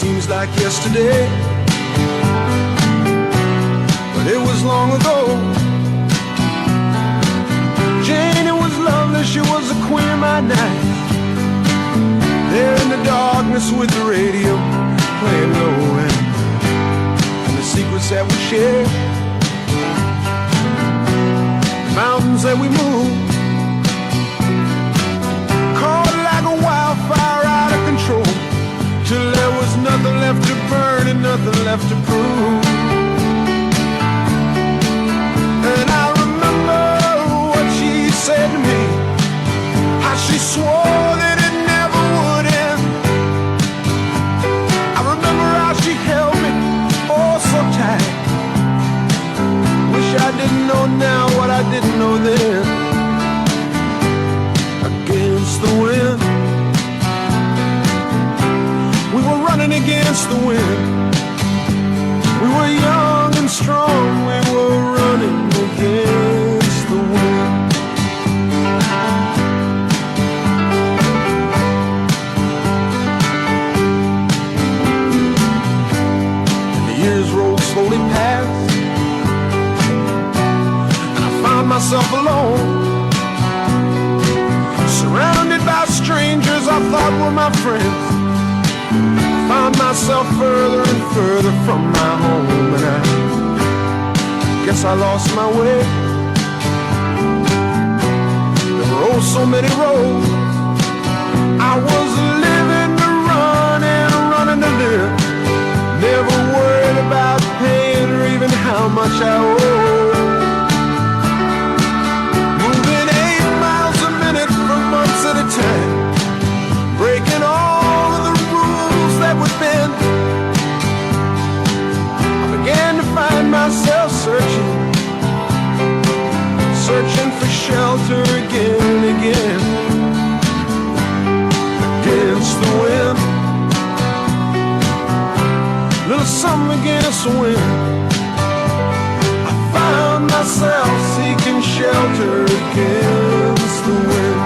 seems like yesterday, but it was long ago. Jane, it was lovely, she was the queen of my night. There in the darkness with the radio playing low, and the secrets that we shared, the mountains that we moved, caught like a wildfire out of control, till there was nothing left to burn and nothing left to prove. And I remember what she said to me, how she swore that it never would end. I remember how she held me oh so tight. Wish I didn't know now what I didn't know then. Against the wind, we were running against the wind. We were young and strong, we were running against the wind. And the years rolled slowly past, and I found myself alone, surrounded by strangers I thought were my friends. Found myself further and further from my home, and I guess I lost my way. There were oh so many roads. I was living to run and running to live, never worried about paying or even how much I owed. Moving 8 miles a minute for months at a time, breaking all of the rules that would bend. I began to find myself searching for shelter again and again. Against the wind, little something against the wind. I found myself seeking shelter against the wind.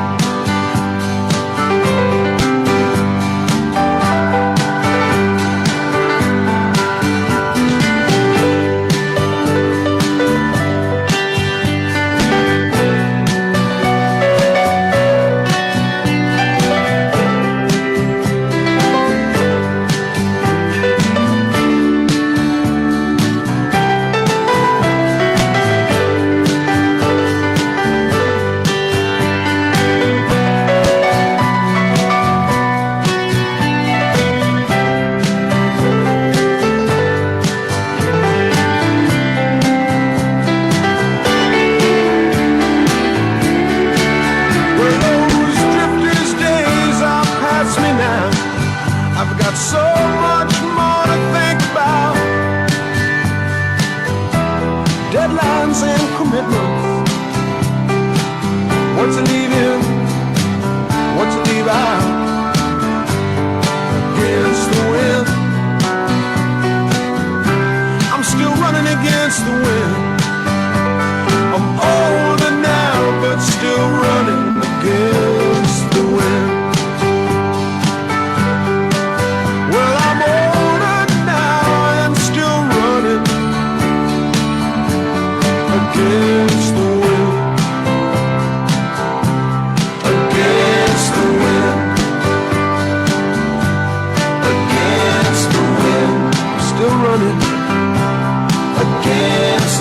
Against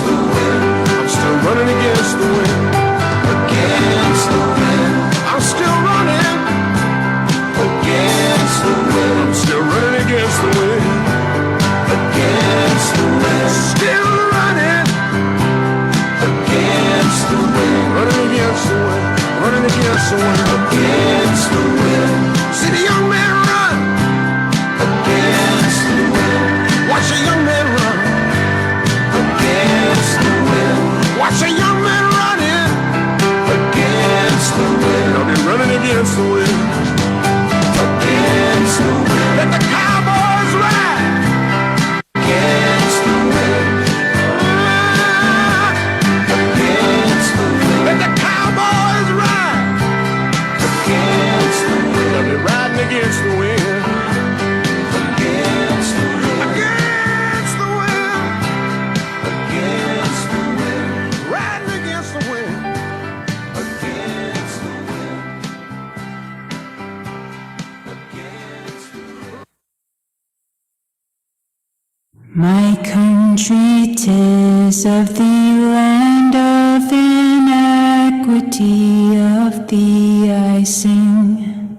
My country, 'tis of thee, land of inequity, of thee I sing.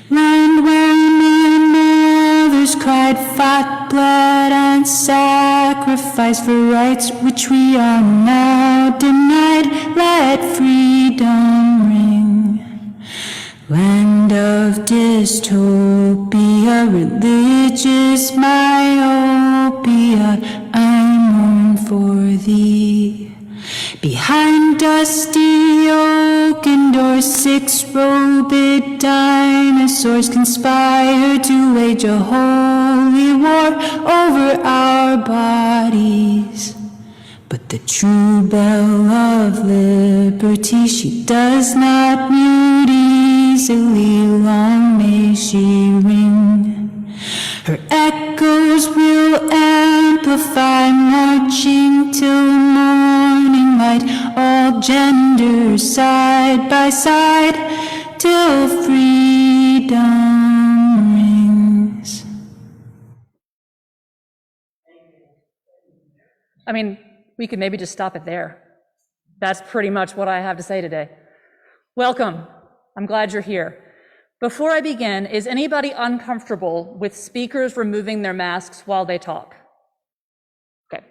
Land where my mothers cried, fought, bled, and sacrificed for rights which we are now denied. Let freedom ring. Land of dystopia, religious myopia, I mourn for thee. Behind dusty oaken doors, six-robed dinosaurs conspire to wage a holy war over our bodies. But the true bell of liberty, she does not mute easily, long may she ring. Her echoes will amplify, marching till morning light, all genders side by side, till freedom rings. I mean, we could maybe just stop it there. That's pretty much what I have to say today. Welcome. I'm glad you're here. Before I begin, is anybody uncomfortable with speakers removing their masks while they talk? Okay.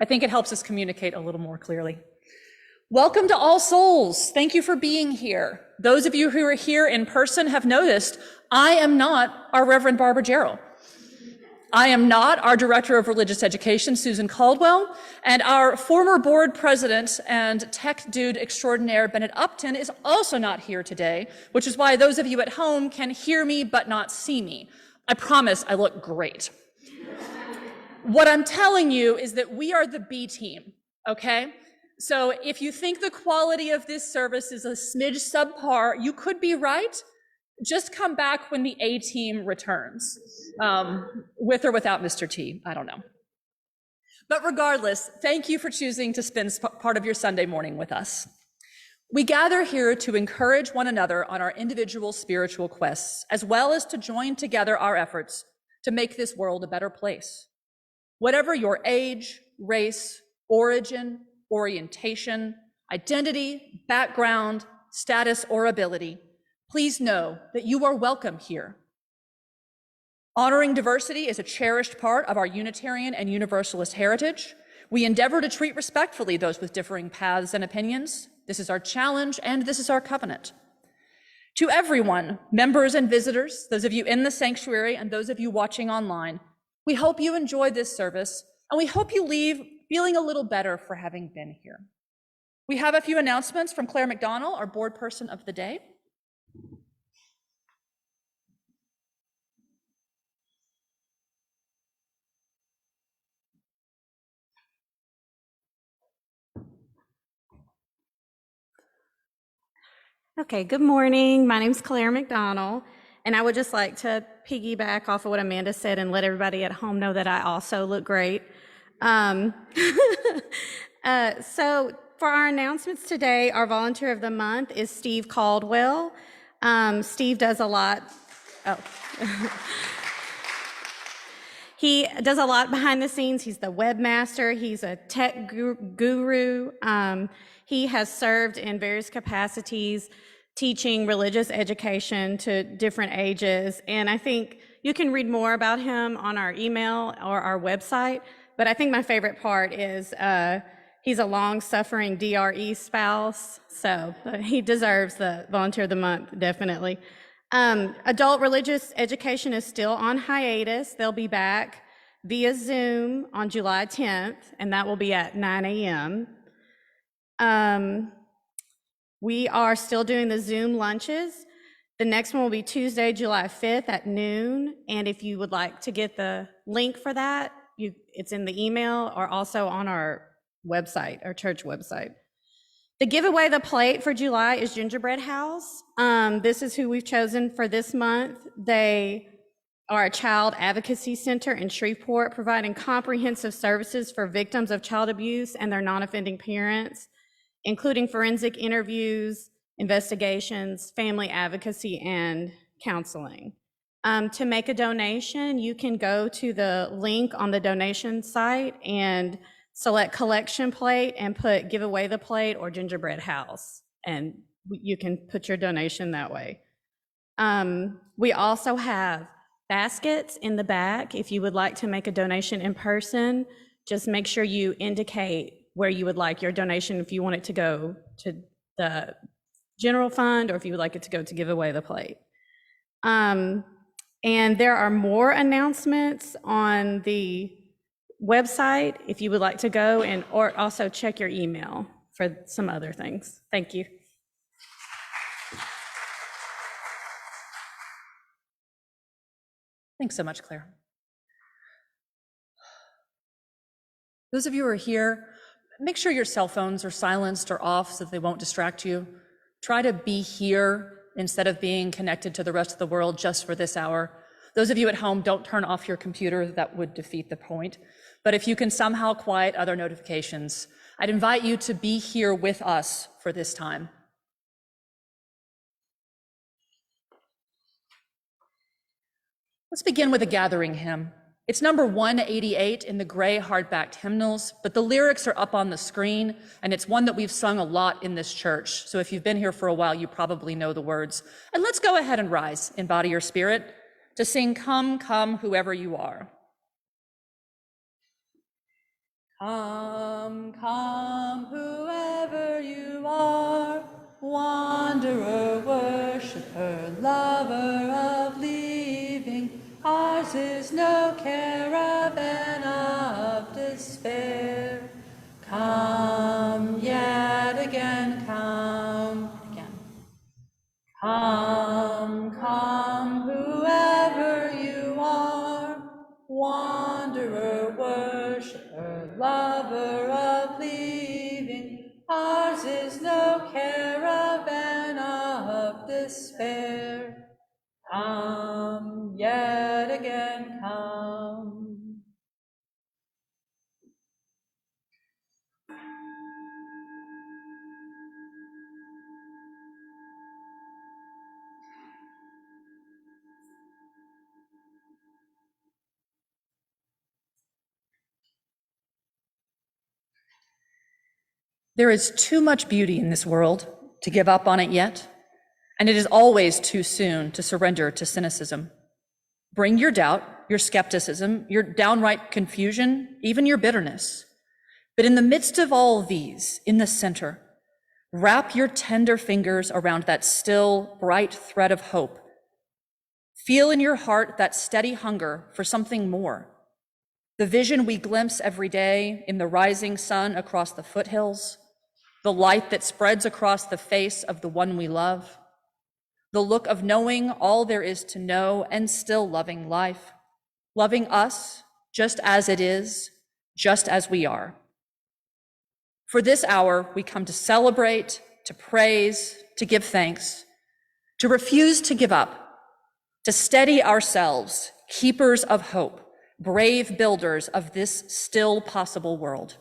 I think it helps us communicate a little more clearly. Welcome to All Souls. Thank you for being here. Those of you who are here in person have noticed I am not our Reverend Barbara Jarrell. I am not our Director of Religious Education, Susan Caldwell, and our former board president and tech dude extraordinaire, Bennett Upton, is also not here today, which is why those of you at home can hear me but not see me. I promise I look great. What I'm telling you is that we are the B team, okay? So if you think the quality of this service is a smidge subpar, you could be right. Just come back when the A team returns, with or without Mr. T, I don't know. But regardless, thank you for choosing to spend part of your Sunday morning with us. We gather here to encourage one another on our individual spiritual quests, as well as to join together our efforts to make this world a better place. Whatever your age, race, origin, orientation, identity, background, status, or ability, please know that you are welcome here. Honoring diversity is a cherished part of our Unitarian and Universalist heritage. We endeavor to treat respectfully those with differing paths and opinions. This is our challenge, and this is our covenant. To everyone, members and visitors, those of you in the sanctuary and those of you watching online, we hope you enjoy this service, and we hope you leave feeling a little better for having been here. We have a few announcements from Claire McDonald, our board person of the day. Okay, good morning. My name's Claire McDonald, and I would just like to piggyback off of what Amanda said and let everybody at home know that I also look great. So for our announcements today, our volunteer of the month is Steve Caldwell. Steve does a lot. He does a lot behind the scenes. He's the webmaster. He's a tech guru. He has served in various capacities, teaching religious education to different ages. And I think you can read more about him on our email or our website. But I think my favorite part is he's a long-suffering DRE spouse. So he deserves the Volunteer of the Month, definitely. Adult religious education is still on hiatus. They'll be back via Zoom on July 10th, and that will be at 9 a.m. We are still doing the Zoom lunches. The next one will be Tuesday, July 5th at noon. And if you would like to get the link for that, it's in the email or also on our website, our church website. The giveaway, the plate for July is Gingerbread House. This is who we've chosen for this month. They are a child advocacy center in Shreveport, providing comprehensive services for victims of child abuse and their non-offending parents, including forensic interviews, investigations, family advocacy, and counseling. To make a donation, you can go to the link on the donation site and select collection plate and put give away the plate or gingerbread house, and you can put your donation that way. We also have baskets in the back. If you would like to make a donation in person, just make sure you indicate where you would like your donation, if you want it to go to the general fund or if you would like it to go to give away the plate. And there are more announcements on the website if you would like to go, and or also check your email for some other things. Thank you. Thanks so much, Claire. Those of you who are here, make sure your cell phones are silenced or off so that they won't distract you. Try to be here instead of being connected to the rest of the world just for this hour. Those of you at home, don't turn off your computer. That would defeat the point. But if you can somehow quiet other notifications, I'd invite you to be here with us for this time. Let's begin with a gathering hymn. It's number 188 in the gray hardbacked hymnals, but the lyrics are up on the screen, and it's one that we've sung a lot in this church. So if you've been here for a while, you probably know the words. And let's go ahead and rise in body or spirit to sing Come, Come, Whoever You Are. Come, come, whoever you are, wanderer, worshiper, lover of leaving. Ours is no caravan of despair. Come yet again, come again. Come, come, whoever you are, wanderer, worshiper, lover of leaving. Ours is no caravan of despair. Come yet again, come. There is too much beauty in this world to give up on it yet, and it is always too soon to surrender to cynicism. Bring your doubt, your skepticism, your downright confusion, even your bitterness. But in the midst of all these, in the center, wrap your tender fingers around that still, bright thread of hope. Feel in your heart that steady hunger for something more. The vision we glimpse every day in the rising sun across the foothills, the light that spreads across the face of the one we love, the look of knowing all there is to know and still loving life, loving us just as it is, just as we are. For this hour, we come to celebrate, to praise, to give thanks, to refuse to give up, to steady ourselves, keepers of hope, brave builders of this still possible world.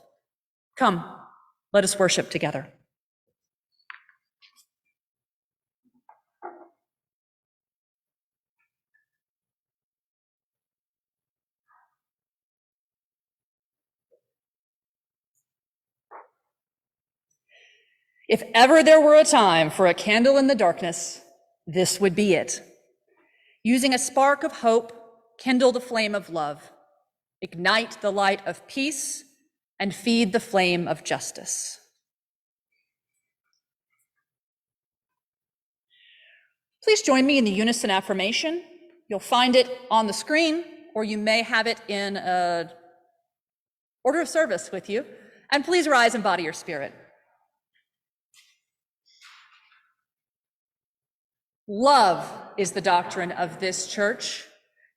Come, let us worship together. If ever there were a time for a candle in the darkness, this would be it. Using a spark of hope, kindle the flame of love, ignite the light of peace, and feed the flame of justice. Please join me in the unison affirmation. You'll find it on the screen, or you may have it in an order of service with you. And please rise in body or spirit. Love is the doctrine of this church.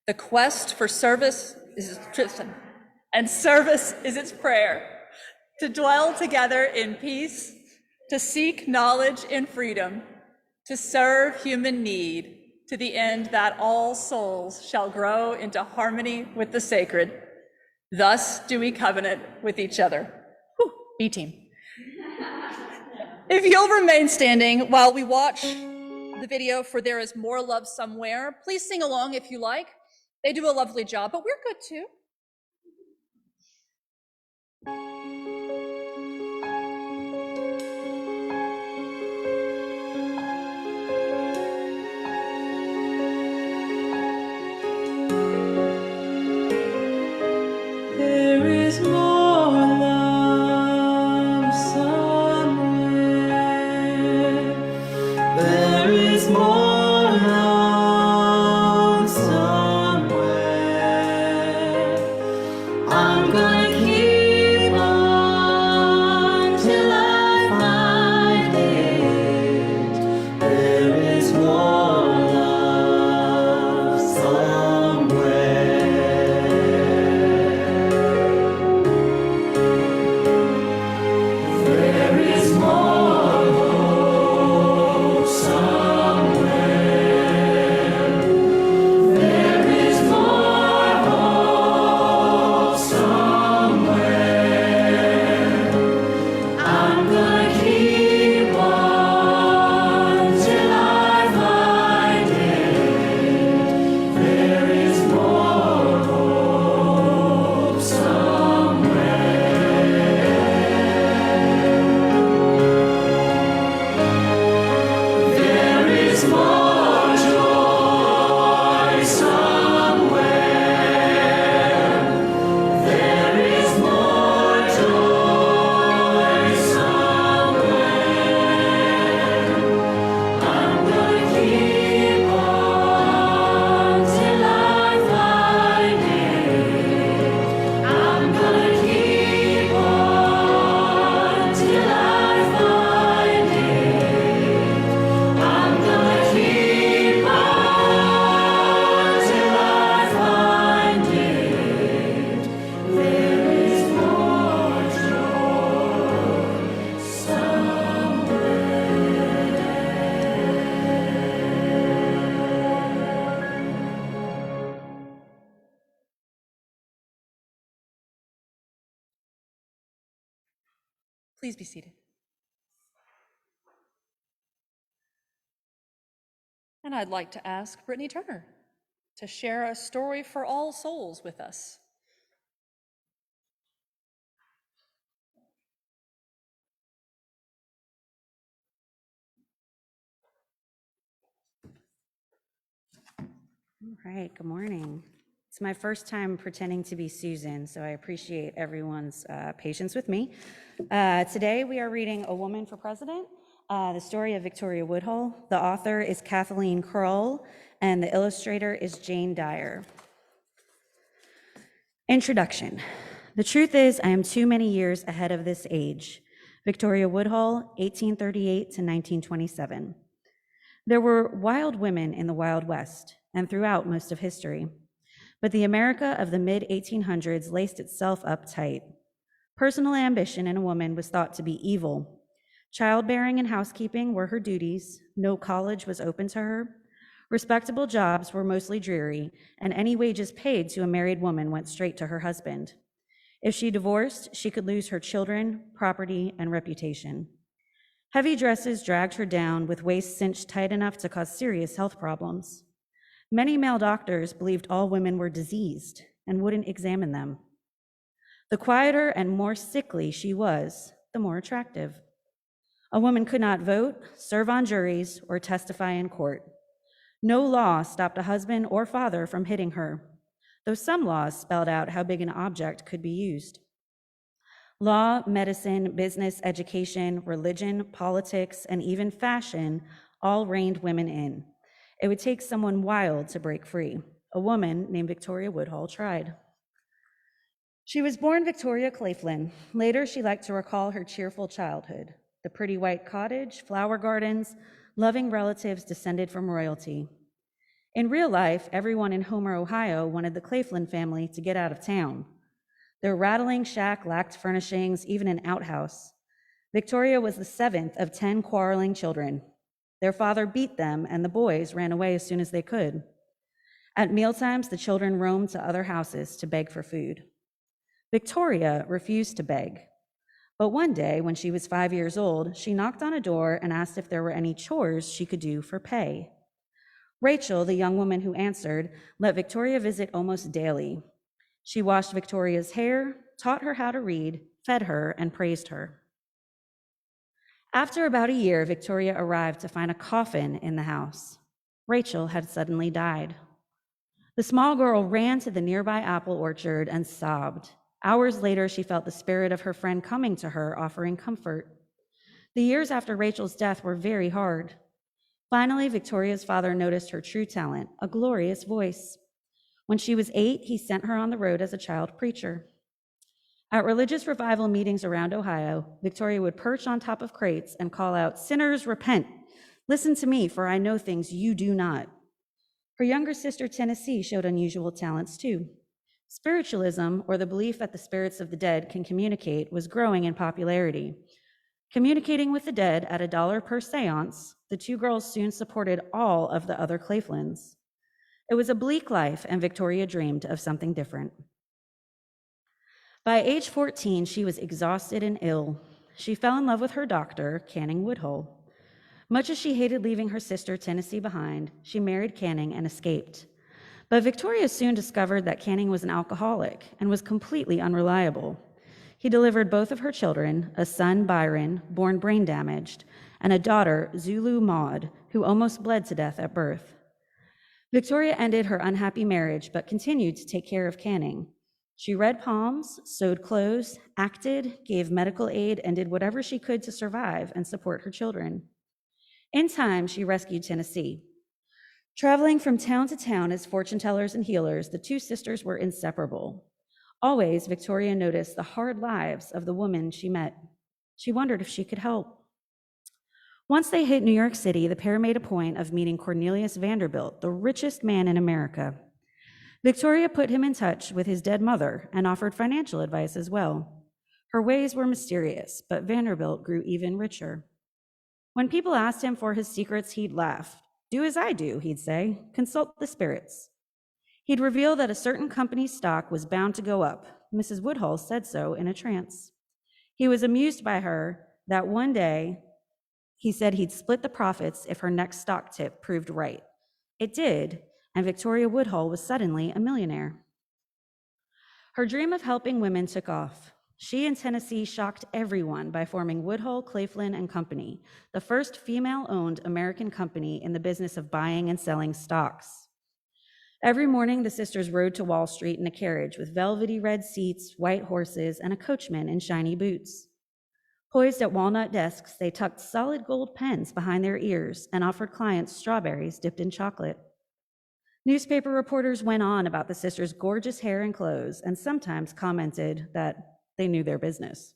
The quest for service is Tristan, and service is its prayer. To dwell together in peace, to seek knowledge in freedom, to serve human need, to the end that all souls shall grow into harmony with the sacred. Thus do we covenant with each other. Whew, B-team. If you'll remain standing while we watch the video for There Is More Love Somewhere. Please sing along if you like. They do a lovely job, but we're good too. There is more love somewhere. There is more love somewhere. I'm gonna keep on till I find it. There is more love somewhere. There is more hope somewhere. There is more hope somewhere. I'm gonna keep on till I find it. There is more hope somewhere. There is more joy somewhere. There is more joy somewhere. I'm gonna keep on till I find it. I'm gonna keep on till I find it. I'm gonna keep on till I find it. There is more joy somewhere. Please be seated. And I'd like to ask Brittany Turner to share a story for all souls with us. All right, good morning. It's my first time pretending to be Susan, so I appreciate everyone's patience with me. Today we are reading A Woman for President, the story of Victoria Woodhull. The author is Kathleen Kroll, and the illustrator is Jane Dyer. Introduction. The truth is, I am too many years ahead of this age. Victoria Woodhull, 1838 to 1927. There were wild women in the Wild West and throughout most of history, but the America of the mid-1800s laced itself up tight. Personal ambition in a woman was thought to be evil. Childbearing and housekeeping were her duties. No college was open to her. Respectable jobs were mostly dreary, and any wages paid to a married woman went straight to her husband. If she divorced, she could lose her children, property, and reputation. Heavy dresses dragged her down with waists cinched tight enough to cause serious health problems. Many male doctors believed all women were diseased and wouldn't examine them. The quieter and more sickly she was, the more attractive. A woman could not vote, serve on juries, or testify in court. No law stopped a husband or father from hitting her, though some laws spelled out how big an object could be used. Law, medicine, business, education, religion, politics, and even fashion all reined women in. It would take someone wild to break free. A woman named Victoria Woodhull tried. She was born Victoria Claflin. Later, she liked to recall her cheerful childhood. The pretty white cottage, flower gardens, loving relatives descended from royalty. In real life, everyone in Homer, Ohio wanted the Claflin family to get out of town. Their rattling shack lacked furnishings, even an outhouse. Victoria was the 7th of 10 quarreling children. Their father beat them, and the boys ran away as soon as they could. At mealtimes, the children roamed to other houses to beg for food. Victoria refused to beg. But one day, when she was 5 years old, she knocked on a door and asked if there were any chores she could do for pay. Rachel, the young woman who answered, let Victoria visit almost daily. She washed Victoria's hair, taught her how to read, fed her, and praised her. After about a year, Victoria arrived to find a coffin in the house. Rachel had suddenly died. The small girl ran to the nearby apple orchard and sobbed. Hours later, she felt the spirit of her friend coming to her, offering comfort. The years after Rachel's death were very hard. Finally, Victoria's father noticed her true talent, a glorious voice. When she was 8, he sent her on the road as a child preacher. At religious revival meetings around Ohio, Victoria would perch on top of crates and call out, "Sinners, repent! Listen to me, for I know things you do not." Her younger sister, Tennessee, showed unusual talents too. Spiritualism, or the belief that the spirits of the dead can communicate, was growing in popularity. Communicating with the dead at $1 per seance, the two girls soon supported all of the other Claflins. It was a bleak life, and Victoria dreamed of something different. By age 14, she was exhausted and ill. She fell in love with her doctor, Canning Woodhull. Much as she hated leaving her sister, Tennessee, behind, she married Canning and escaped. But Victoria soon discovered that Canning was an alcoholic and was completely unreliable. He delivered both of her children, a son, Byron, born brain damaged, and a daughter, Zulu Maud, who almost bled to death at birth. Victoria ended her unhappy marriage, but continued to take care of Canning. She read palms, sewed clothes, acted, gave medical aid, and did whatever she could to survive and support her children. In time, she rescued Tennessee. Traveling from town to town as fortune tellers and healers, the two sisters were inseparable. Always, Victoria noticed the hard lives of the women she met. She wondered if she could help. Once they hit New York City, the pair made a point of meeting Cornelius Vanderbilt, the richest man in America. Victoria put him in touch with his dead mother and offered financial advice as well. Her ways were mysterious, but Vanderbilt grew even richer. When people asked him for his secrets, he'd laugh. "Do as I do," he'd say. "Consult the spirits." He'd reveal that a certain company's stock was bound to go up. Mrs. Woodhull said so in a trance. He was amused by her that one day he said he'd split the profits if her next stock tip proved right. It did, and Victoria Woodhull was suddenly a millionaire. Her dream of helping women took off. She and Tennessee shocked everyone by forming Woodhull, Claflin and Company, the first female-owned American company in the business of buying and selling stocks. Every morning, the sisters rode to Wall Street in a carriage with velvety red seats, white horses, and a coachman in shiny boots. Poised at walnut desks, they tucked solid gold pens behind their ears and offered clients strawberries dipped in chocolate. Newspaper reporters went on about the sisters' gorgeous hair and clothes and sometimes commented that they knew their business.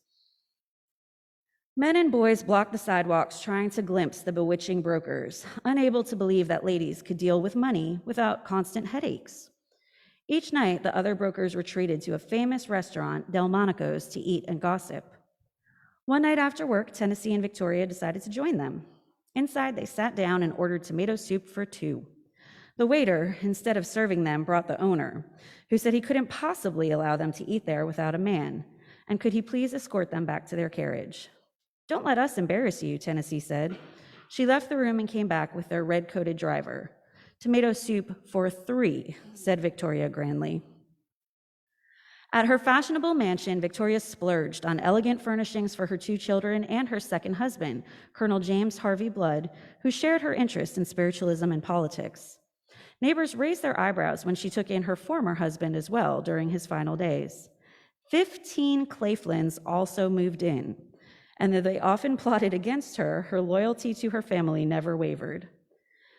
Men and boys blocked the sidewalks trying to glimpse the bewitching brokers, unable to believe that ladies could deal with money without constant headaches. Each night, the other brokers retreated to a famous restaurant, Delmonico's, to eat and gossip. One night after work, Tennessee and Victoria decided to join them. Inside, they sat down and ordered tomato soup for 2. The waiter, instead of serving them, brought the owner, who said he couldn't possibly allow them to eat there without a man, and could he please escort them back to their carriage. "Don't let us embarrass you," Tennessee said. She left the room and came back with their red-coated driver. "Tomato soup for 3, said Victoria grandly. At her fashionable mansion, Victoria splurged on elegant furnishings for her 2 children and her second husband, Colonel James Harvey Blood, who shared her interest in spiritualism and politics. Neighbors raised their eyebrows when she took in her former husband as well during his final days. 15 Claflins also moved in, and though they often plotted against her, her loyalty to her family never wavered.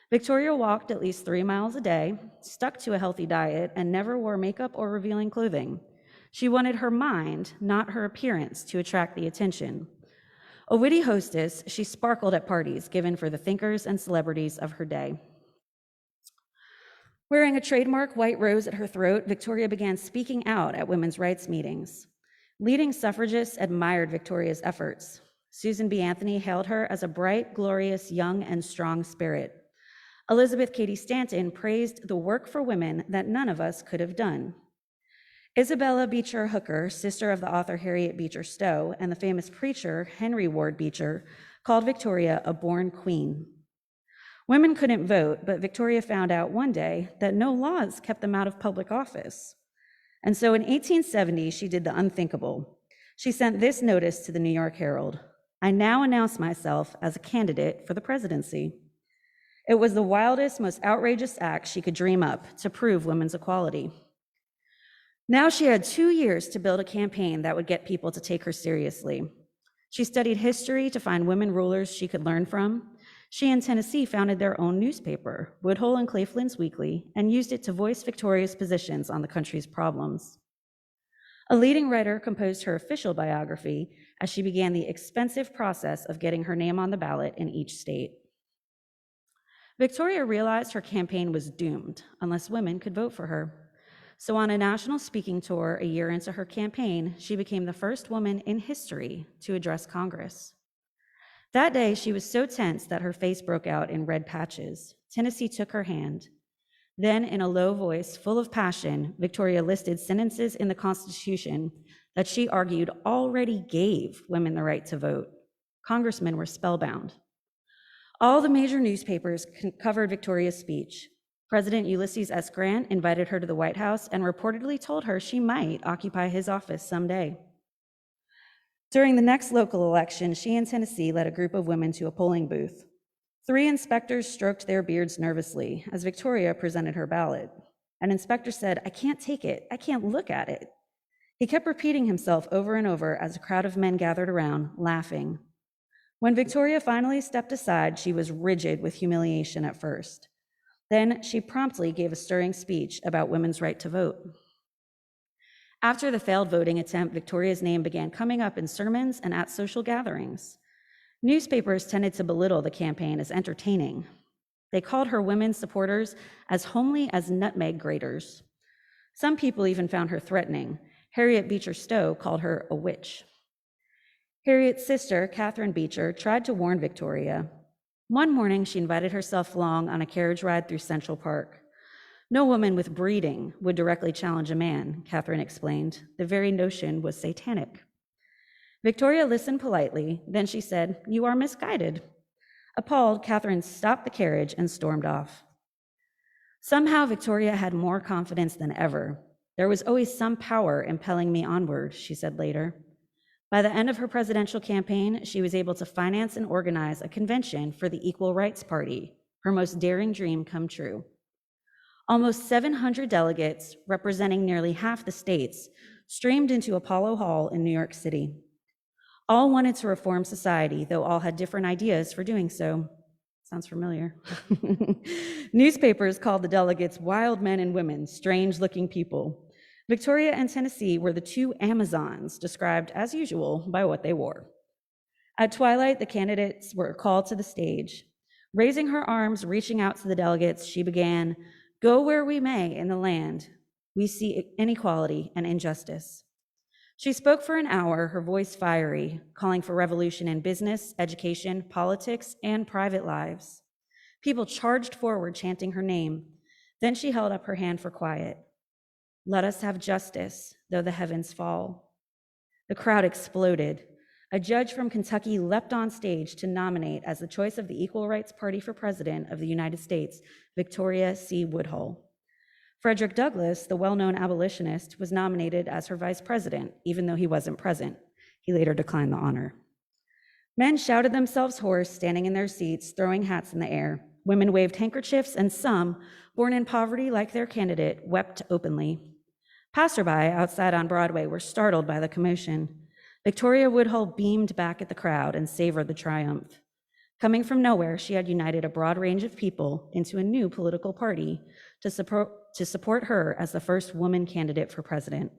Victoria walked at least 3 miles a day, stuck to a healthy diet, and never wore makeup or revealing clothing. She wanted her mind, not her appearance, to attract the attention. A witty hostess, she sparkled at parties given for the thinkers and celebrities of her day. Wearing a trademark white rose at her throat, Victoria began speaking out at women's rights meetings. Leading suffragists admired Victoria's efforts. Susan B. Anthony hailed her as a bright, glorious, young, and strong spirit. Elizabeth Cady Stanton praised the work for women that none of us could have done. Isabella Beecher Hooker, sister of the author Harriet Beecher Stowe, and the famous preacher Henry Ward Beecher, called Victoria a born queen. Women couldn't vote, but Victoria found out one day that no laws kept them out of public office. And so in 1870, she did the unthinkable. She sent this notice to the New York Herald: "I now announce myself as a candidate for the presidency." It was the wildest, most outrageous act she could dream up to prove women's equality. Now she had 2 years to build a campaign that would get people to take her seriously. She studied history to find women rulers she could learn from. She and Tennessee founded their own newspaper, Woodhull and Claflin's Weekly, and used it to voice Victoria's positions on the country's problems. A leading writer composed her official biography as she began the expensive process of getting her name on the ballot in each state. Victoria realized her campaign was doomed unless women could vote for her. So on a national speaking tour a year into her campaign, she became the first woman in history to address Congress. That day, she was so tense that her face broke out in red patches. Tennessee took her hand. Then, in a low voice full of passion, Victoria listed sentences in the Constitution that she argued already gave women the right to vote. Congressmen were spellbound. All the major newspapers covered Victoria's speech. President Ulysses S. Grant invited her to the White House and reportedly told her she might occupy his office someday. During the next local election, she and Tennessee led a group of women to a polling booth. 3 inspectors stroked their beards nervously as Victoria presented her ballot. An inspector said, "I can't take it. I can't look at it." He kept repeating himself over and over as a crowd of men gathered around, laughing. When Victoria finally stepped aside, she was rigid with humiliation at first. Then she promptly gave a stirring speech about women's right to vote. After the failed voting attempt, Victoria's name began coming up in sermons and at social gatherings. Newspapers tended to belittle the campaign as entertaining. They called her women's supporters as homely as nutmeg graters. Some people even found her threatening. Harriet Beecher Stowe called her a witch. Harriet's sister, Catherine Beecher, tried to warn Victoria. One morning, she invited herself along on a carriage ride through Central Park. No woman with breeding would directly challenge a man, Catherine explained. The very notion was satanic. Victoria listened politely, then she said, "You are misguided." Appalled, Catherine stopped the carriage and stormed off. Somehow, Victoria had more confidence than ever. "There was always some power impelling me onward," she said later. By the end of her presidential campaign, she was able to finance and organize a convention for the Equal Rights Party, her most daring dream come true. Almost 700 delegates, representing nearly half the states, streamed into Apollo Hall in New York City. All wanted to reform society, though all had different ideas for doing so. Sounds familiar. Newspapers called the delegates wild men and women, strange-looking people. Victoria and Tennessee were the 2 Amazons, described as usual by what they wore. At twilight, the candidates were called to the stage. Raising her arms, reaching out to the delegates, she began, "Go where we may in the land, we see inequality and injustice." She spoke for an hour, her voice fiery, calling for revolution in business, education, politics, and private lives. People charged forward, chanting her name. Then she held up her hand for quiet. "Let us have justice, though the heavens fall." The crowd exploded. A judge from Kentucky leapt on stage to nominate as the choice of the Equal Rights Party for President of the United States, Victoria C. Woodhull. Frederick Douglass, the well-known abolitionist, was nominated as her vice president, even though he wasn't present. He later declined the honor. Men shouted themselves hoarse, standing in their seats, throwing hats in the air. Women waved handkerchiefs, and some, born in poverty like their candidate, wept openly. Passerby outside on Broadway were startled by the commotion. Victoria Woodhull beamed back at the crowd and savored the triumph. Coming from nowhere, she had united a broad range of people into a new political party to support her as the first woman candidate for president.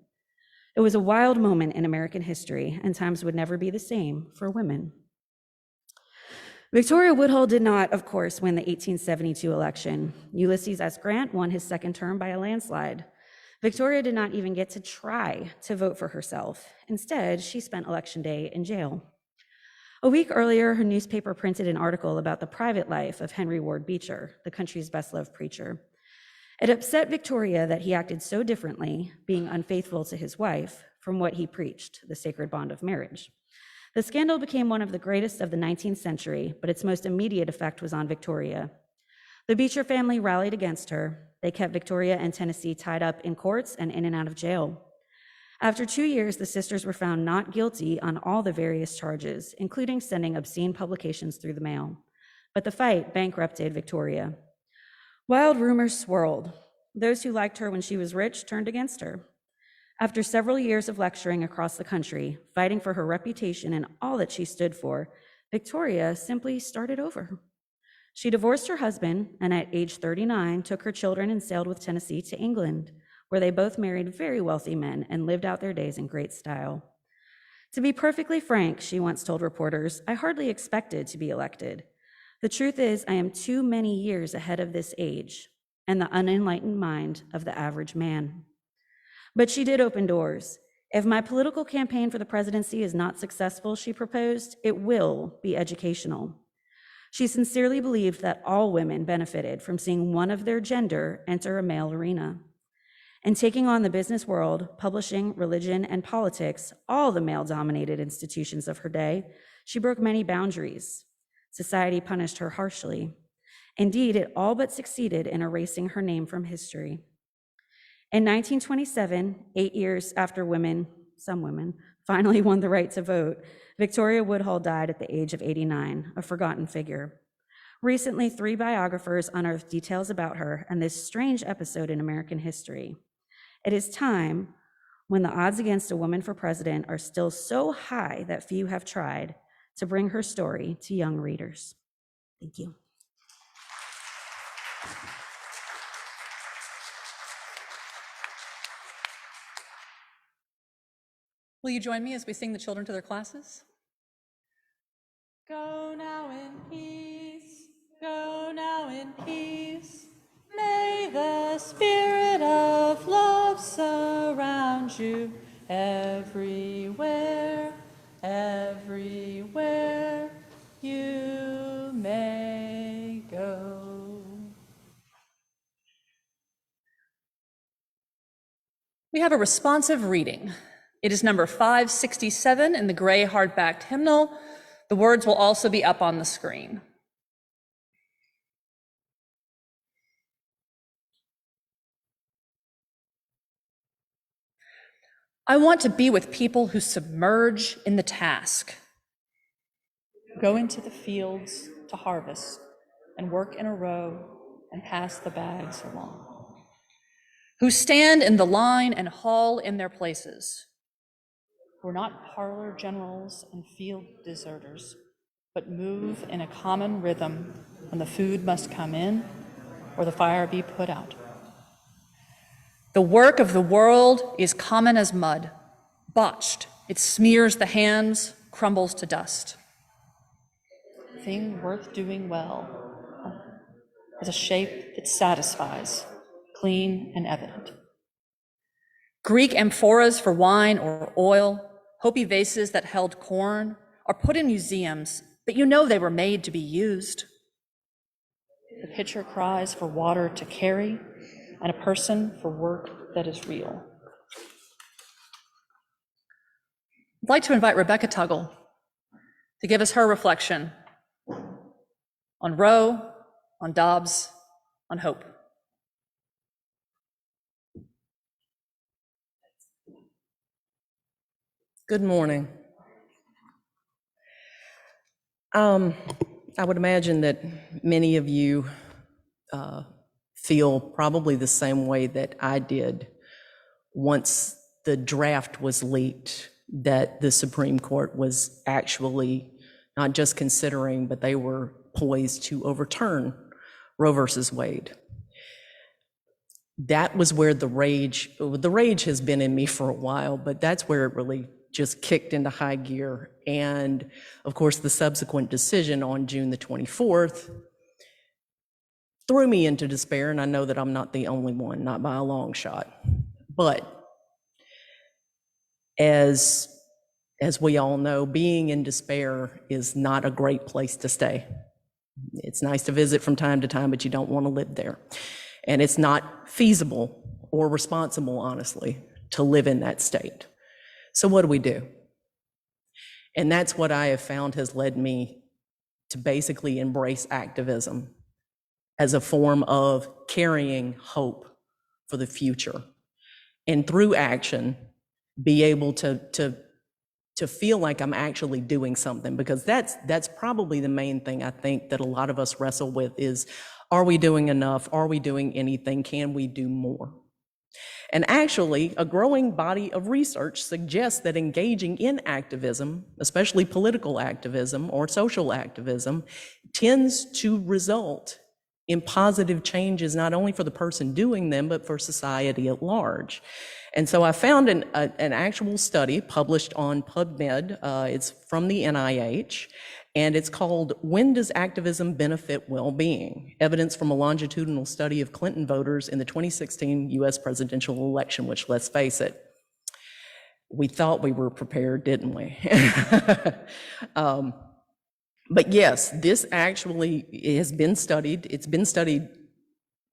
It was a wild moment in American history, and times would never be the same for women. Victoria Woodhull did not, of course, win the 1872 election. Ulysses S. Grant won his second term by a landslide. Victoria did not even get to try to vote for herself. Instead, she spent Election Day in jail. A week earlier, her newspaper printed an article about the private life of Henry Ward Beecher, the country's best-loved preacher. It upset Victoria that he acted so differently, being unfaithful to his wife, from what he preached, the sacred bond of marriage. The scandal became one of the greatest of the 19th century, but its most immediate effect was on Victoria. The Beecher family rallied against her. They kept Victoria and Tennessee tied up in courts and in and out of jail. After 2 years, the sisters were found not guilty on all the various charges, including sending obscene publications through the mail. But the fight bankrupted Victoria. Wild rumors swirled. Those who liked her when she was rich turned against her. After several years of lecturing across the country, fighting for her reputation and all that she stood for, Victoria simply started over. She divorced her husband and at age 39 took her children and sailed with Tennessee to England, where they both married very wealthy men and lived out their days in great style. To be perfectly frank, she once told reporters, I hardly expected to be elected. The truth is, I am too many years ahead of this age and the unenlightened mind of the average man. But she did open doors. If my political campaign for the presidency is not successful, she proposed, it will be educational. She sincerely believed that all women benefited from seeing one of their gender enter a male arena. And taking on the business world, publishing, religion, and politics, all the male-dominated institutions of her day, she broke many boundaries. Society punished her harshly. Indeed, it all but succeeded in erasing her name from history. In 1927, 8 years after some women, finally won the right to vote, Victoria Woodhull died at the age of 89, a forgotten figure. Recently, 3 biographers unearthed details about her and this strange episode in American history. It is time, when the odds against a woman for president are still so high that few have tried, to bring her story to young readers. Thank you. Will you join me as we sing the children to their classes? Go now in peace, go now in peace. May the spirit of love surround you everywhere, everywhere you may go. We have a responsive reading. It is number 567 in the gray hardbacked hymnal. The words will also be up on the screen. I want to be with people who submerge in the task, go into the fields to harvest and work in a row and pass the bags along, who stand in the line and haul in their places, who are not parlor generals and field deserters, but move in a common rhythm when the food must come in or the fire be put out. The work of the world is common as mud, botched. It smears the hands, crumbles to dust. A thing worth doing well has a shape that satisfies, clean and evident. Greek amphoras for wine or oil, Hopi vases that held corn, are put in museums, but you know they were made to be used. The pitcher cries for water to carry, and a person for work that is real. I'd like to invite Rebecca Tuggle to give us her reflection on Roe, on Dobbs, on hope. Good morning. I would imagine that many of you feel probably the same way that I did once the draft was leaked that the Supreme Court was actually not just considering, but they were poised to overturn Roe versus Wade. That was where the rage has been in me for a while, but that's where it really just kicked into high gear. And of course, the subsequent decision on June the 24th threw me into despair, and I know that I'm not the only one, not by a long shot. But as we all know, being in despair is not a great place to stay. It's nice to visit from time to time, but you don't want to live there. And it's not feasible or responsible, honestly, to live in that state. So what do we do? And that's what I have found has led me to basically embrace activism as a form of carrying hope for the future. And through action, be able to feel like I'm actually doing something, because that's probably the main thing I think that a lot of us wrestle with is, are we doing enough? Are we doing anything? Can we do more? And actually, a growing body of research suggests that engaging in activism, especially political activism or social activism, tends to result in positive changes, not only for the person doing them, but for society at large. And so I found an actual study published on PubMed. It's from the NIH, and it's called "When Does Activism Benefit Well-Being? Evidence from a Longitudinal Study of Clinton Voters in the 2016 US Presidential Election," which, let's face it, we thought we were prepared, didn't we? But yes, this actually has been studied. It's been studied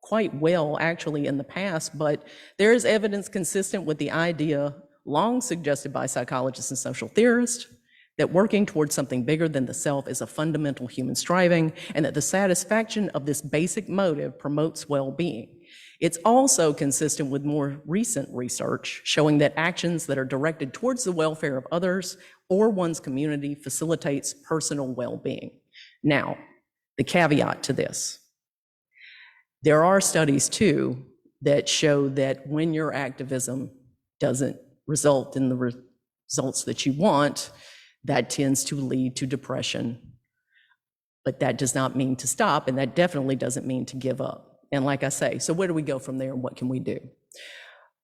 quite well, actually, in the past, but there is evidence consistent with the idea long suggested by psychologists and social theorists that working towards something bigger than the self is a fundamental human striving, and that the satisfaction of this basic motive promotes well-being. It's also consistent with more recent research showing that actions that are directed towards the welfare of others or one's community facilitates personal well-being. Now, the caveat to this: there are studies too that show that when your activism doesn't result in the results that you want, that tends to lead to depression. But that does not mean to stop, and that definitely doesn't mean to give up. And like I say, so where do we go from there and what can we do?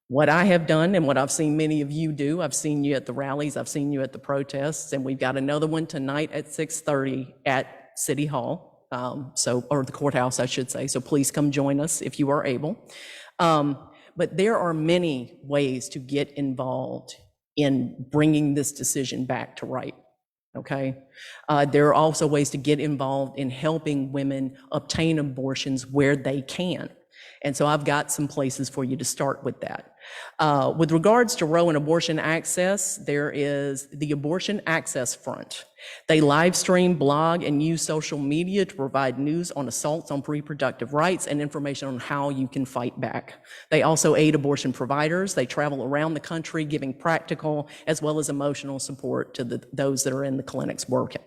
What I have done and what I've seen many of you do, I've seen you at the rallies, I've seen you at the protests, and we've got another one tonight at 6:30 at City Hall, or the courthouse, I should say. So please come join us if you are able. But there are many ways to get involved in bringing this decision back to right. Okay. There are also ways to get involved in helping women obtain abortions where they can. And so I've got some places for you to start with that. With regards to Roe and abortion access, there is the Abortion Access Front. They live stream, blog, and use social media to provide news on assaults on reproductive rights and information on how you can fight back. They also aid abortion providers. They travel around the country giving practical as well as emotional support to those that are in the clinics working.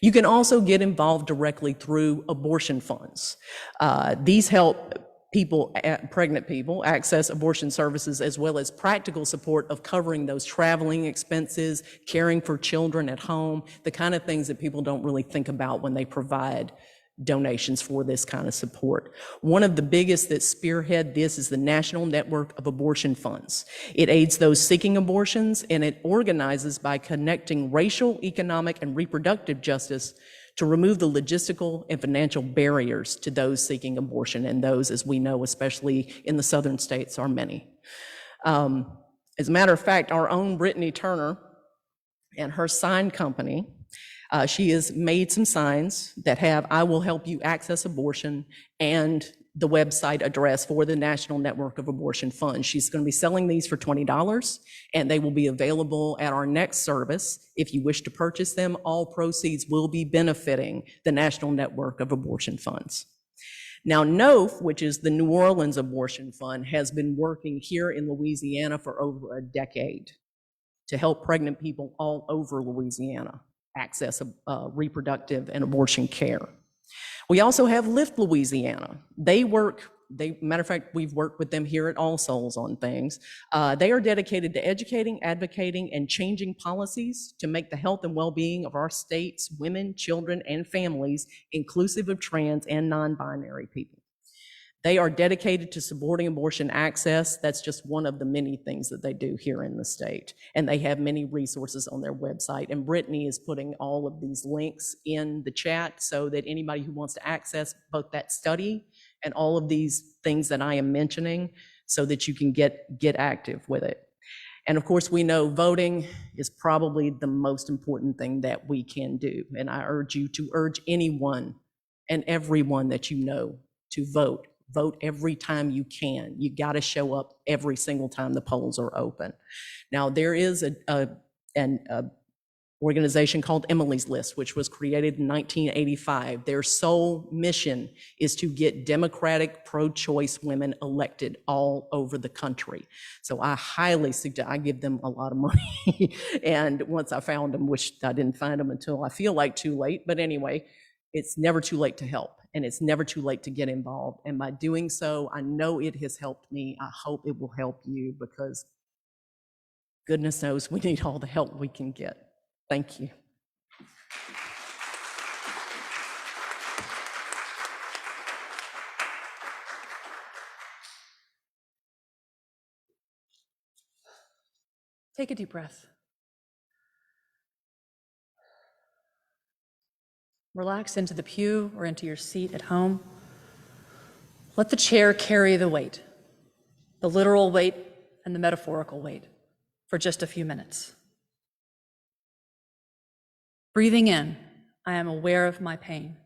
You can also get involved directly through abortion funds. These help pregnant people access abortion services, as well as practical support of covering those traveling expenses, caring for children at home, the kind of things that people don't really think about when they provide donations for this kind of support. One of the biggest that spearhead this is the National Network of Abortion Funds. It aids those seeking abortions, and it organizes by connecting racial, economic, and reproductive justice to remove the logistical and financial barriers to those seeking abortion, and those, as we know, especially in the southern states, are many. As a matter of fact, our own Brittany Turner and her sign company, she has made some signs that have "I will help you access abortion" and the website address for the National Network of Abortion Funds. She's going to be selling these for $20, and they will be available at our next service. If you wish to purchase them, all proceeds will be benefiting the National Network of Abortion Funds. Now, NOF, which is the New Orleans Abortion Fund, has been working here in Louisiana for over a decade to help pregnant people all over Louisiana access reproductive and abortion care. We also have Lift Louisiana. Matter of fact, we've worked with them here at All Souls on things. They are dedicated to educating, advocating, and changing policies to make the health and well-being of our state's women, children, and families inclusive of trans and non-binary people. They are dedicated to supporting abortion access. That's just one of the many things that they do here in the state. And they have many resources on their website. And Brittany is putting all of these links in the chat so that anybody who wants to access both that study and all of these things that I am mentioning, so that you can get active with it. And of course, we know voting is probably the most important thing that we can do. And I urge you to urge anyone and everyone that you know to vote Vote every time you can. You got to show up every single time the polls are open. Now, there is an organization called Emily's List, which was created in 1985. Their sole mission is to get Democratic pro-choice women elected all over the country. So I highly suggest, I give them a lot of money. And once I found them, which I didn't find them until I feel like too late, but anyway, it's never too late to help, and it's never too late to get involved. And by doing so, I know it has helped me. I hope it will help you, because goodness knows we need all the help we can get. Thank you. Take a deep breath. Relax into the pew or into your seat at home. Let the chair carry the weight, the literal weight and the metaphorical weight, for just a few minutes. Breathing in, I am aware of my pain.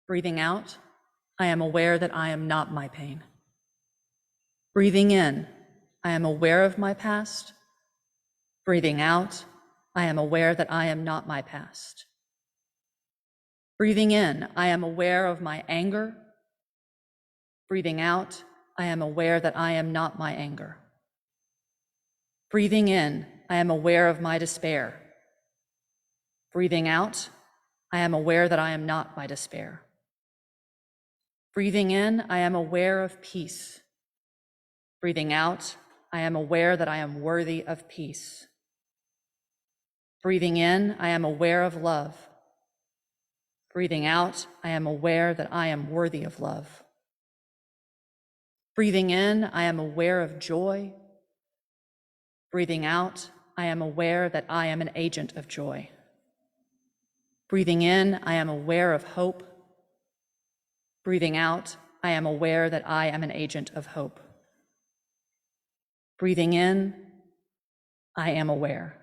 Breathing out, I am aware that I am not my pain. Breathing in, I am aware of my past. Breathing out, I am aware that I am not my past. Breathing in, I am aware of my anger. Breathing out, I am aware that I am not my anger. Breathing in, I am aware of my despair. Breathing out, I am aware that I am not my despair. Breathing in, I am aware of peace. Breathing out, I am aware that I am worthy of peace. Breathing in, I am aware of love. Breathing out, I am aware that I am worthy of love. Breathing in, I am aware of joy. Breathing out, I am aware that I am an agent of joy. Breathing in, I am aware of hope. Breathing out, I am aware that I am an agent of hope. Breathing in, I am aware.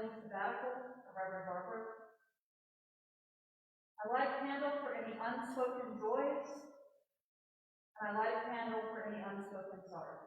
upcoming sabbatical of Reverend Barker. I light a candle for any unspoken joys, and I light a candle for any unspoken sorrows.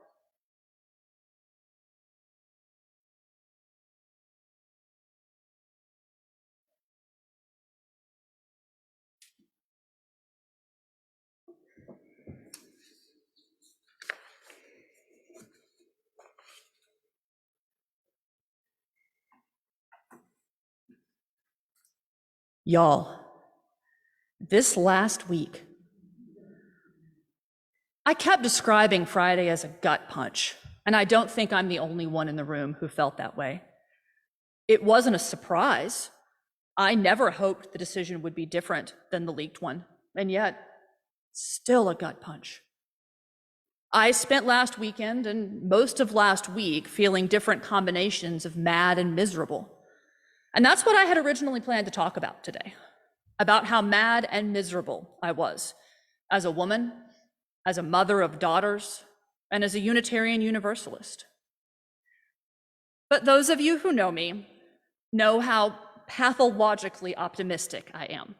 Y'all, this last week, I kept describing Friday as a gut punch, and I don't think I'm the only one in the room who felt that way. It wasn't a surprise. I never hoped the decision would be different than the leaked one, and yet, still a gut punch. I spent last weekend and most of last week feeling different combinations of mad and miserable. And that's what I had originally planned to talk about today, about how mad and miserable I was as a woman, as a mother of daughters, and as a Unitarian Universalist. But those of you who know me know how pathologically optimistic I am.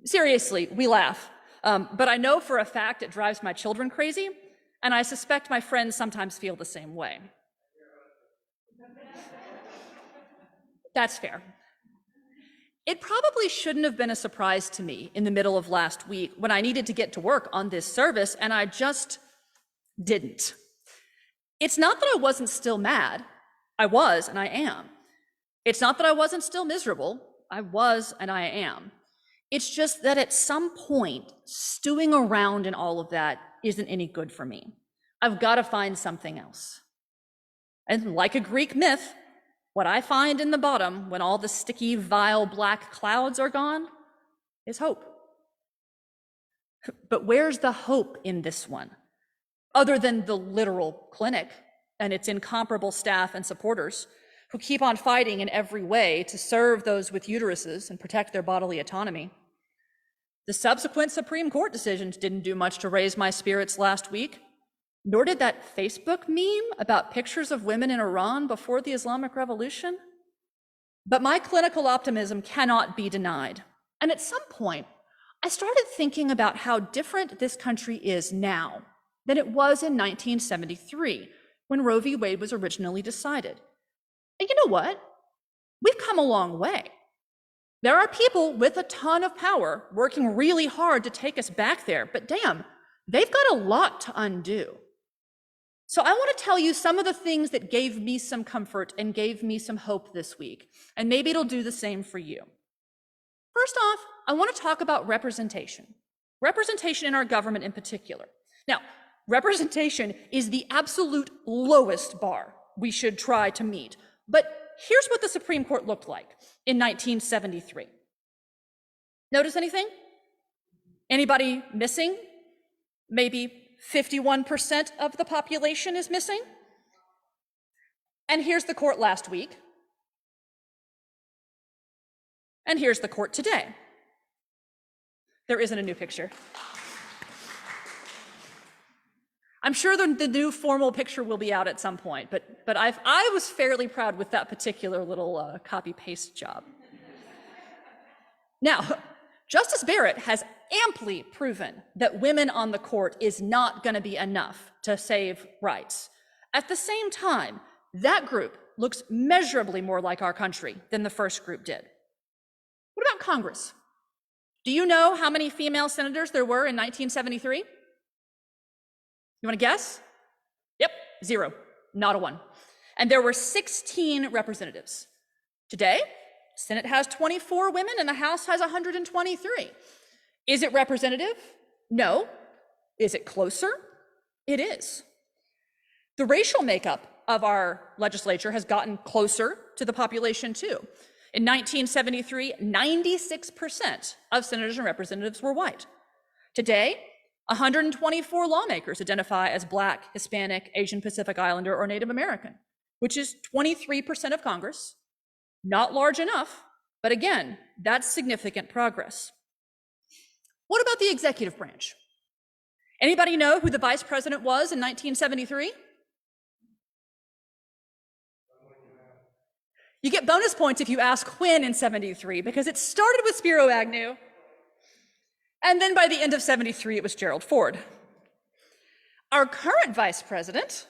Seriously, we laugh, but I know for a fact it drives my children crazy, and I suspect my friends sometimes feel the same way. That's fair. It probably shouldn't have been a surprise to me in the middle of last week when I needed to get to work on this service, and I just didn't. It's not that I wasn't still mad. I was, and I am. It's not that I wasn't still miserable. I was, and I am. It's just that at some point, stewing around in all of that isn't any good for me. I've got to find something else. And like a Greek myth, what I find in the bottom when all the sticky, vile black clouds are gone is hope. But where's the hope in this one? Other than the literal clinic and its incomparable staff and supporters who keep on fighting in every way to serve those with uteruses and protect their bodily autonomy. The subsequent Supreme Court decisions didn't do much to raise my spirits last week, nor did that Facebook meme about pictures of women in Iran before the Islamic Revolution. But my clinical optimism cannot be denied. And at some point, I started thinking about how different this country is now than it was in 1973, when Roe v. Wade was originally decided. And you know what? We've come a long way. There are people with a ton of power working really hard to take us back there, but damn, they've got a lot to undo. So I want to tell you some of the things that gave me some comfort and gave me some hope this week, and maybe it'll do the same for you. First off, I want to talk about representation in our government in particular. Now, representation is the absolute lowest bar we should try to meet, but here's what the Supreme Court looked like in 1973. Notice anything? Anybody missing? Maybe 51% of the population is missing. And here's the court last week. And here's the court today. There isn't a new picture. I'm sure the new formal picture will be out at some point, but I was fairly proud with that particular little copy-paste job. Now, Justice Barrett has amply proven that women on the court is not going to be enough to save rights. At the same time, that group looks measurably more like our country than the first group did. What about Congress? Do you know how many female senators there were in 1973? You want to guess? Yep, 0, not a 1. And there were 16 representatives. Today, the Senate has 24 women and the House has 123. Is it representative? No. Is it closer? It is. The racial makeup of our legislature has gotten closer to the population too. In 1973, 96% of senators and representatives were white. Today, 124 lawmakers identify as Black, Hispanic, Asian Pacific Islander, or Native American, which is 23% of Congress. Not large enough, but again, that's significant progress. What about the executive branch? Anybody know who the vice president was in 1973? You get bonus points if you ask when in 73, because it started with Spiro Agnew, and then by the end of 73, it was Gerald Ford. Our current vice president,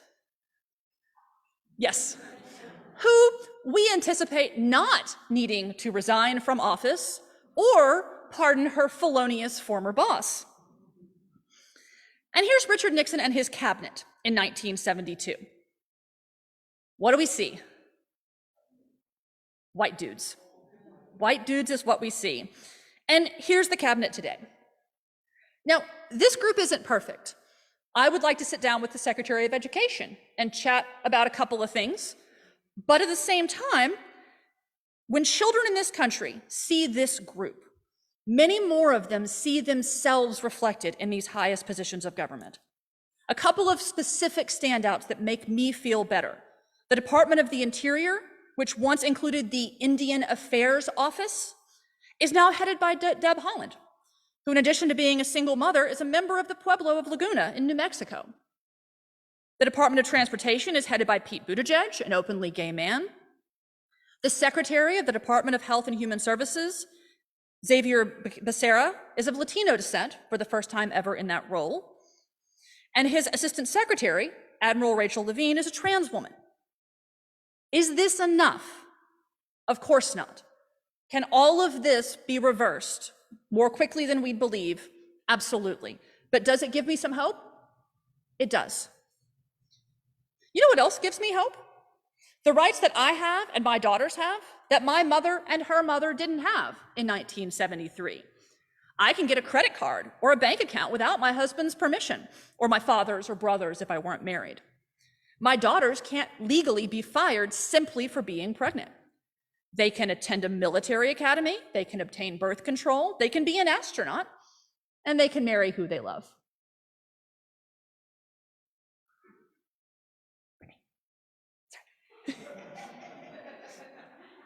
yes, who we anticipate not needing to resign from office or pardon her felonious former boss. And here's Richard Nixon and his cabinet in 1972. What do we see? White dudes. White dudes is what we see. And here's the cabinet today. Now, this group isn't perfect. I would like to sit down with the Secretary of Education and chat about a couple of things. But at the same time, when children in this country see this group, many more of them see themselves reflected in these highest positions of government. A couple of specific standouts that make me feel better. The Department of the Interior, which once included the Indian Affairs Office, is now headed by Deb Haaland, who in addition to being a single mother is a member of the Pueblo of Laguna in New Mexico. The Department of Transportation is headed by Pete Buttigieg, an openly gay man. The Secretary of the Department of Health and Human Services, Xavier Becerra, is of Latino descent for the first time ever in that role. And his Assistant Secretary, Admiral Rachel Levine, is a trans woman. Is this enough? Of course not. Can all of this be reversed more quickly than we believe? Absolutely. But does it give me some hope? It does. You know what else gives me hope? The rights that I have and my daughters have that my mother and her mother didn't have in 1973. I can get a credit card or a bank account without my husband's permission, or my father's or brother's if I weren't married. My daughters can't legally be fired simply for being pregnant. They can attend a military academy, they can obtain birth control, they can be an astronaut, and they can marry who they love.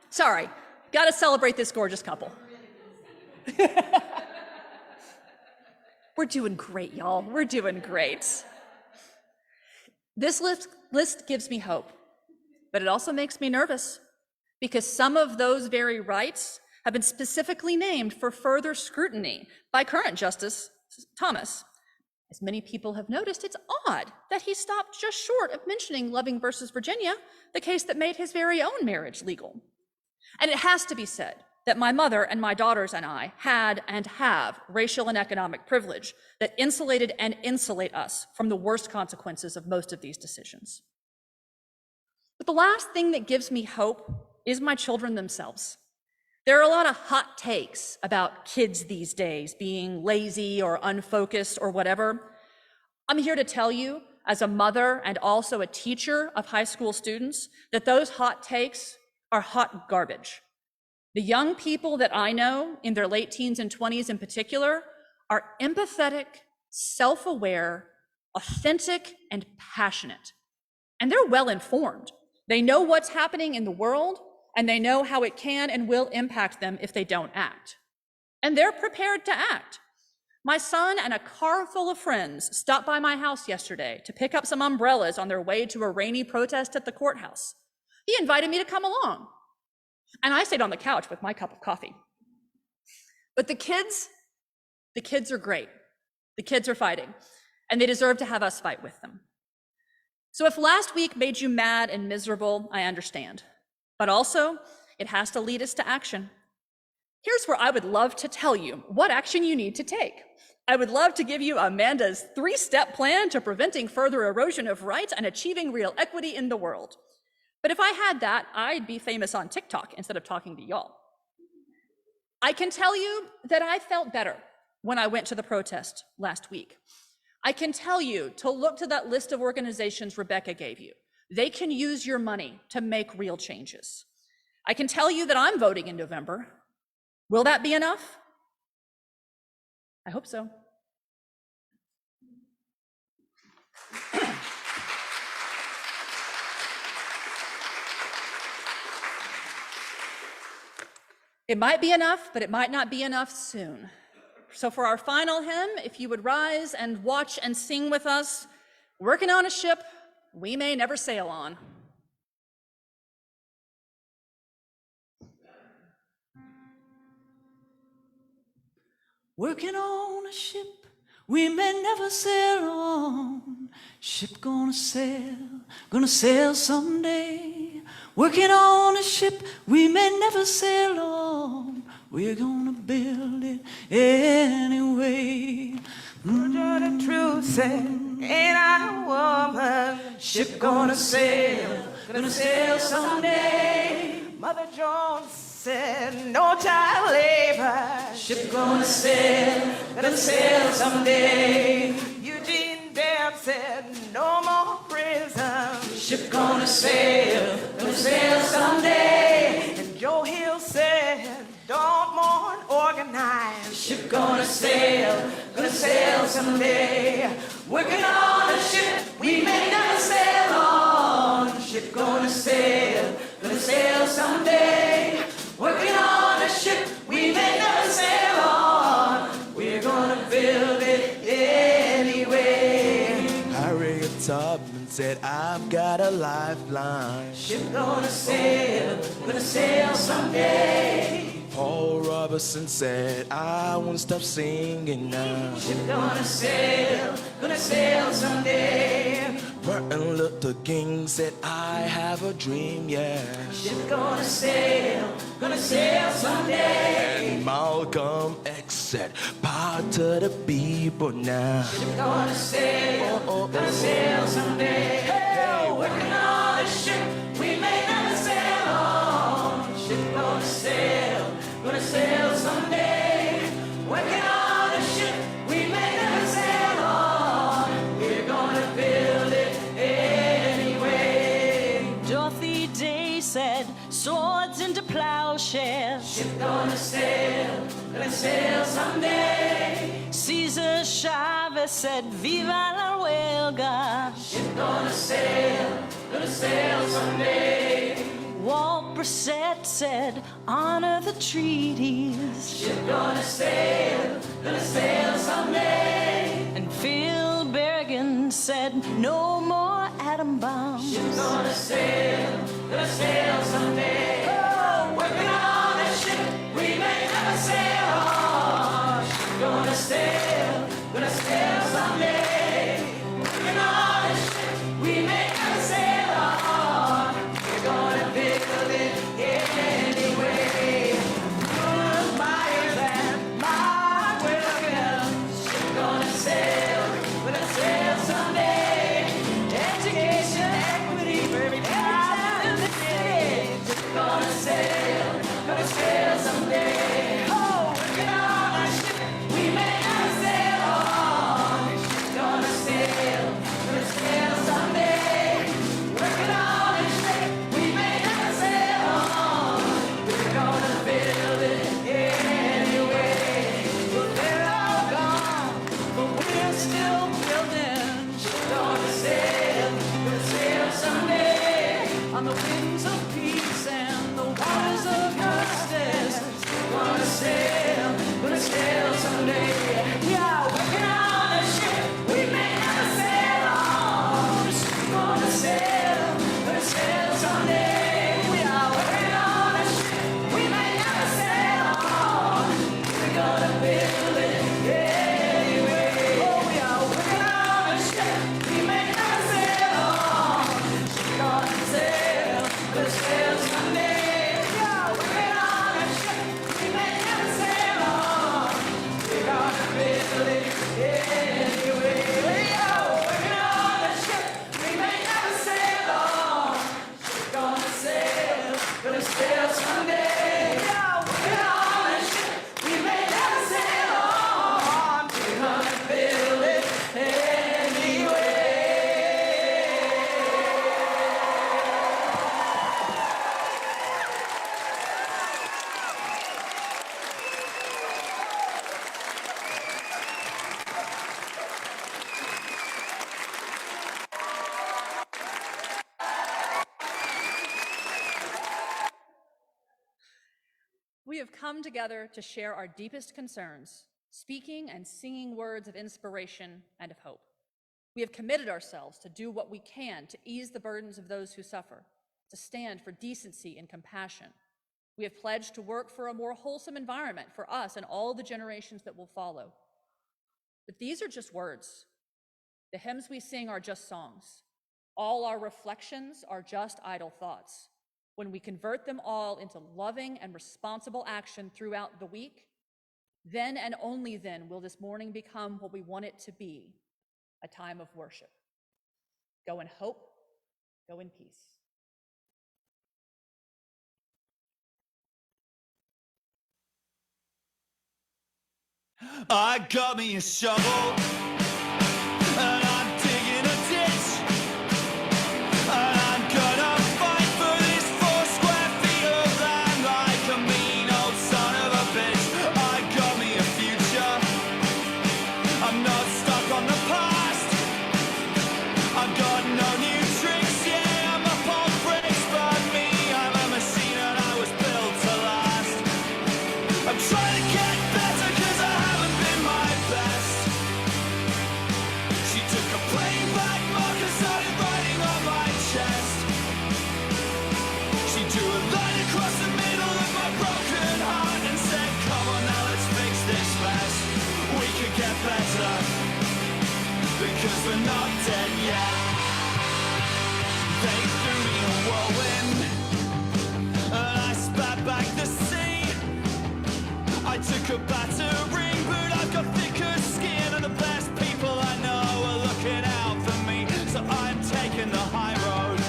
Sorry, gotta celebrate this gorgeous couple. We're doing great, y'all. We're doing great. This list gives me hope, but it also makes me nervous because some of those very rights have been specifically named for further scrutiny by current Justice Thomas. As many people have noticed, it's odd that he stopped just short of mentioning Loving versus Virginia, the case that made his very own marriage legal. And it has to be said that my mother and my daughters and I had and have racial and economic privilege that insulated and insulate us from the worst consequences of most of these decisions. But the last thing that gives me hope is my children themselves. There are a lot of hot takes about kids these days being lazy or unfocused or whatever. I'm here to tell you, as a mother and also a teacher of high school students, that those hot takes are hot garbage. The young people that I know, in their late teens and 20s in particular, are empathetic, self-aware, authentic, and passionate. And they're well-informed. They know what's happening in the world, and they know how it can and will impact them if they don't act. And they're prepared to act. My son and a car full of friends stopped by my house yesterday to pick up some umbrellas on their way to a rainy protest at the courthouse. He invited me to come along. And I stayed on the couch with my cup of coffee. But the kids are great. The kids are fighting, and they deserve to have us fight with them. So if last week made you mad and miserable, I understand. But also, it has to lead us to action. Here's where I would love to tell you what action you need to take. I would love to give you Amanda's 3-step plan to preventing further erosion of rights and achieving real equity in the world. But if I had that, I'd be famous on TikTok instead of talking to y'all. I can tell you that I felt better when I went to the protest last week. I can tell you to look to that list of organizations Rebecca gave you. They can use your money to make real changes. I can tell you that I'm voting in November. Will that be enough? I hope so. It might be enough, but it might not be enough soon. So for our final hymn, if you would rise and watch and sing with us, working on a ship we may never sail on. Working on a ship we may never sail on. Ship gonna sail someday. Working on a ship we may never sail on. We're gonna build it anyway. The truth said, ain't I a woman? Ship gonna sail someday. Mother Jones said, no child labor. Ship gonna sail someday. Eugene Deb said, no more prison. Ship gonna sail someday. And Joe Hill said, don't mourn, organize. Ship gonna sail someday. Working on a ship we may never sail on. Ship gonna sail someday. Working on a ship we may never sail on. We're gonna build it anyway. Harriet Tubman said, I've got a lifeline. Ship gonna sail someday. Paul Robeson said, I won't stop singing now. Ship gonna sail someday. Martin Luther King said, I have a dream, yeah. Ship gonna sail someday. And Malcolm X said, power to the people now. Ship gonna sail someday. Hey, working on a ship we may never sail on. Ship gonna sail someday. Working on a ship we may never sail on. We're gonna build it anyway. Dorothy Day said, swords into plowshares. Ship gonna sail someday. Caesar Chavez said, viva la huelga. Ship gonna sail someday. Walt Brissett said, honor the treaties. Ship gonna sail someday. And Phil Berrigan said, no more atom bombs. Ship gonna sail someday. Oh, working on a ship we may never sail on. Ship gonna sail someday. Working on a ship we may never sail on. We're gonna build it anyway. Myers and Mark Wilkins. Ship gonna sail someday. Education, equity, every town in the city. Ship gonna sail someday. Oh, working on a ship we may never sail on. Ship gonna sail someday. Working on a ship we may never sail on. We're gonna build it anyway. Well, they're all gone, but we're still building. Ship gonna sail someday. On the wings of peace and the waters of justice. Gonna sail someday. Yeah, working on a ship we may never sail on. Gonna sail someday. We are working on a ship we may never sail on. We're gonna build it anyway. Oh, we are working on a ship we may never sail on. Gonna sail someday. Yeah, working on a ship we may never sail on. We're gonna build it anyway. We are working on a ship we may never sail on. Gonna sail someday. Yeah, working on a ship we may never sail on. We're gonna build it anyway. We have come together to share our deepest concerns, speaking and singing words of inspiration and of hope. We have committed ourselves to do what we can to ease the burdens of those who suffer, to stand for decency and compassion, We have pledged to work for a more wholesome environment for us and all the generations that will follow. But these are just words. The hymns we sing are just songs. All our reflections are just idle thoughts. When we convert them all into loving and responsible action throughout the week, then and only then will this morning become what we want it to be, a time of worship. Go in hope, go in peace. I got me a shovel, and I'm digging a ditch, and I'm gonna fight for this 4 square feet of land like a mean old son of a bitch. I got me a future, I'm not stuck on the past, I've got no new tricks, yeah, I'm up on bricks, but me, I'm a machine and I was built to last. I'm trying to get better 'cause I haven't been my best. She took a plain black marker, started writing on my chest. She drew a line across the middle of my broken heart and said, come on now, let's fix this mess. We could get better, because we're not dead yet. They threw me a whirlwind, and I spat back the sea. I took a battering, but I've got thicker skin, and the best people I know are looking out for me. So I'm taking the high road.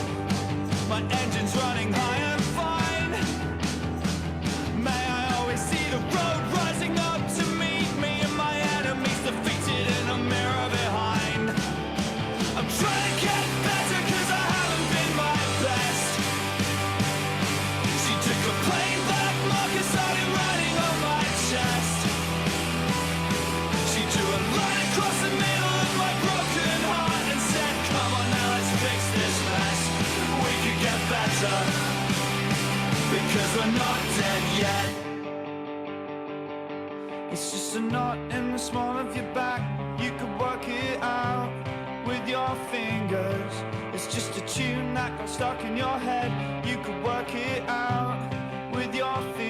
My engine's running high and fine. May I always see the road rising up to meet me, and my enemies defeated in a mirror behind. I'm trying to get better 'cause I haven't been my best. She took a plain black marker, started writing on my chest. She drew a line across the middle of my broken heart and said, come on now, let's fix this mess. We could get better, because we're not dead yet. It's just a knot in the small of your back. You could work it out with your fingers. It's just a tune that got stuck in your head. You could work it out with your fingers.